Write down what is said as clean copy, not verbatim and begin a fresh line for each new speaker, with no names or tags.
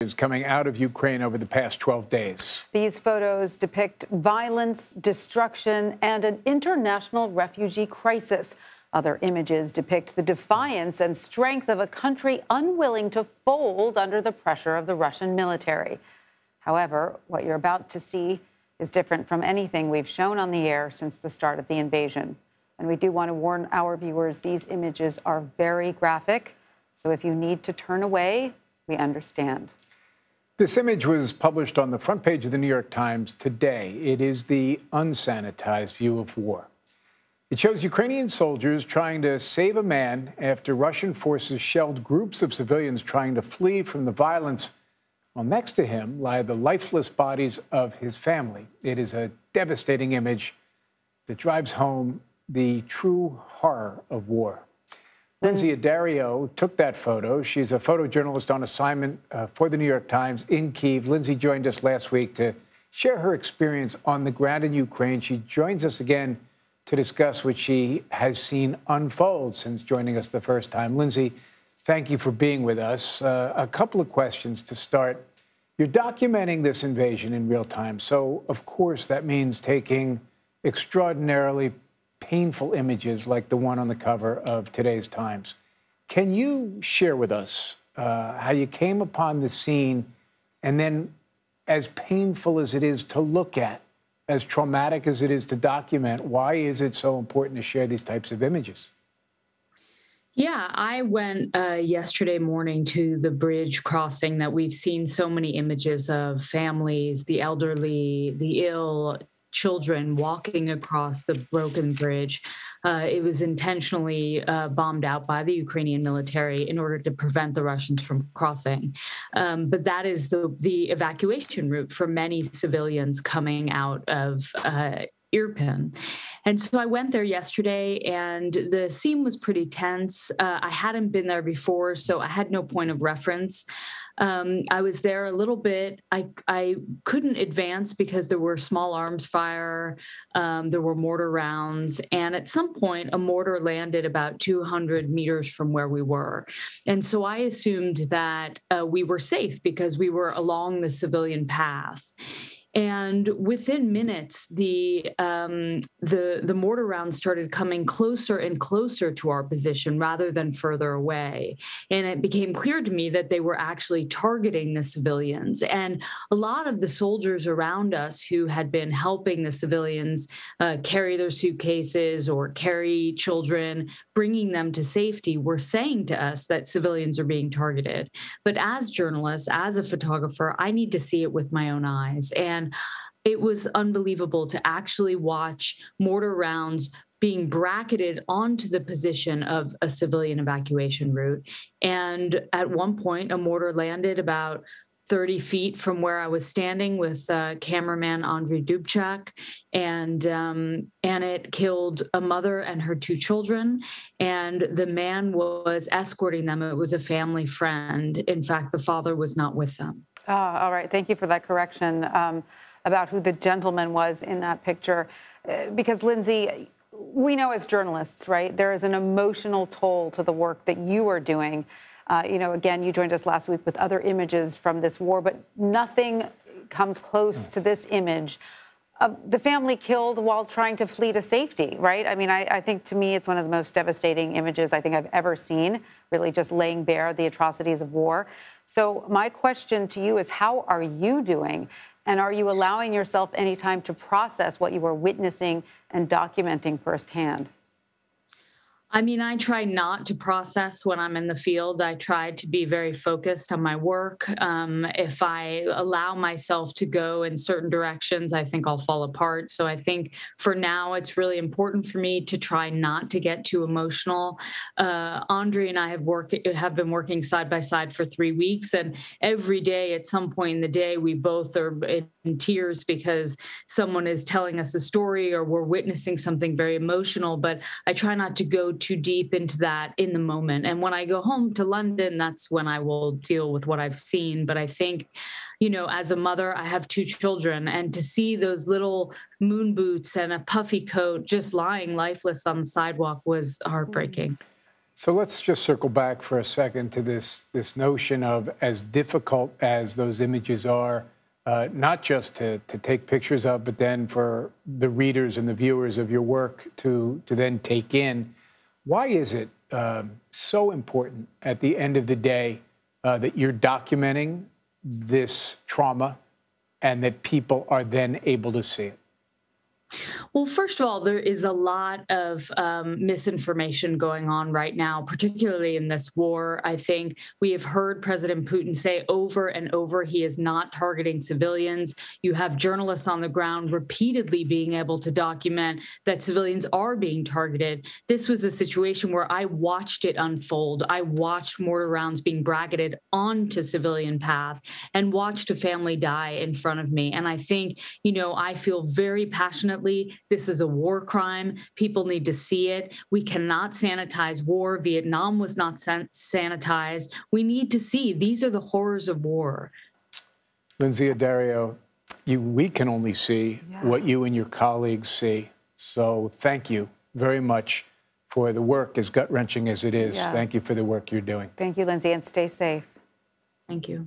is coming out of Ukraine over the past 12 days.
These photos depict violence, destruction, and an international refugee crisis. Other images depict the defiance and strength of a country unwilling to fold under the pressure of the Russian military. However, what you're about to see is different from anything we've shown on the air since the start of the invasion. And we do want to warn our viewers, these images are very graphic. So if you need to turn away, we understand.
This image was published on the front page of the New York Times today. It is the unsanitized view of war. It shows Ukrainian soldiers trying to save a man after Russian forces shelled groups of civilians trying to flee from the violence. While next to him lie the lifeless bodies of his family. It is a devastating image that drives home the true horror of war. Lynsey Addario took that photo. She's a photojournalist on assignment for the New York Times in Kyiv. Lynsey joined us last week to share her experience on the ground in Ukraine. She joins us again to discuss what she has seen unfold since joining us the first time. Lynsey, thank you for being with us. A couple of questions to start. You're documenting this invasion in real time, so of course that means taking extraordinarily painful images like the one on the cover of today's Times. Can you share with us how you came upon the scene, and then, as painful as it is to look at, as traumatic as it is to document, why is it so important to share these types of images?
Yeah, I went yesterday morning to the bridge crossing that we've seen so many images of: families, the elderly, the ill, children walking across the broken bridge. It was intentionally bombed out by the Ukrainian military in order to prevent the Russians from crossing. But that is the evacuation route for many civilians coming out of Irpin. And so I went there yesterday, and the scene was pretty tense. I hadn't been there before, so I had no point of reference. I was there a little bit. I couldn't advance because there were small arms fire, there were mortar rounds, and at some point a mortar landed about 200 meters from where we were. And so I assumed that we were safe because we were along the civilian path. And within minutes, the mortar rounds started coming closer and closer to our position rather than further away. And it became clear to me that they were actually targeting the civilians. And a lot of the soldiers around us who had been helping the civilians carry their suitcases or carry children, bringing them to safety, were saying to us that civilians are being targeted. But as journalists, as a photographer, I need to see it with my own eyes. And it was unbelievable to actually watch mortar rounds being bracketed onto the position of a civilian evacuation route. And at one point, a mortar landed about 30 feet from where I was standing with cameraman Andrei Dubchak, and it killed a mother and her two children, and the man was escorting them. It was a family friend. In fact, the father was not with them.
All right. Thank you for that correction about who the gentleman was in that picture. Because, Lynsey, we know as journalists, right, there is an emotional toll to the work that you are doing. Again, you joined us last week with other images from this war, but nothing comes close to this image of the family killed while trying to flee to safety, right? I mean, I think to me, it's one of the most devastating images I think I've ever seen, really just laying bare the atrocities of war. So my question to you is, how are you doing? And are you allowing yourself any time to process what you are witnessing and documenting firsthand?
I mean, I try not to process when I'm in the field. I try to be very focused on my work. If I allow myself to go in certain directions, I think I'll fall apart. So I think for now, it's really important for me to try not to get too emotional. Andrei and I have been working side by side for 3 weeks, and every day at some point in the day, we both are in tears because someone is telling us a story or we're witnessing something very emotional. But I try not to go too deep into that in the moment. And when I go home to London, that's when I will deal with what I've seen. But I think, as a mother, I have 2 children, and to see those little moon boots and a puffy coat just lying lifeless on the sidewalk was heartbreaking.
So let's just circle back for a second to this notion of, as difficult as those images are, not just to take pictures of, but then for the readers and the viewers of your work to then take in. Why is it so important at the end of the day that you're documenting this trauma and that people are then able to see it?
Well, first of all, there is a lot of misinformation going on right now, particularly in this war. I think we have heard President Putin say over and over he is not targeting civilians. You have journalists on the ground repeatedly being able to document that civilians are being targeted. This was a situation where I watched it unfold. I watched mortar rounds being bracketed onto civilian path and watched a family die in front of me. And I think, I feel very passionately this is a war crime. People need to see it. We cannot sanitize war. Vietnam was not sanitized. We need to see these are the horrors of war.
Lynsey Addario, we can only see what you and your colleagues see. So thank you very much for the work, as gut-wrenching as it is. Thank you for the work you're doing.
Thank you, Lynsey, and stay safe.
Thank you.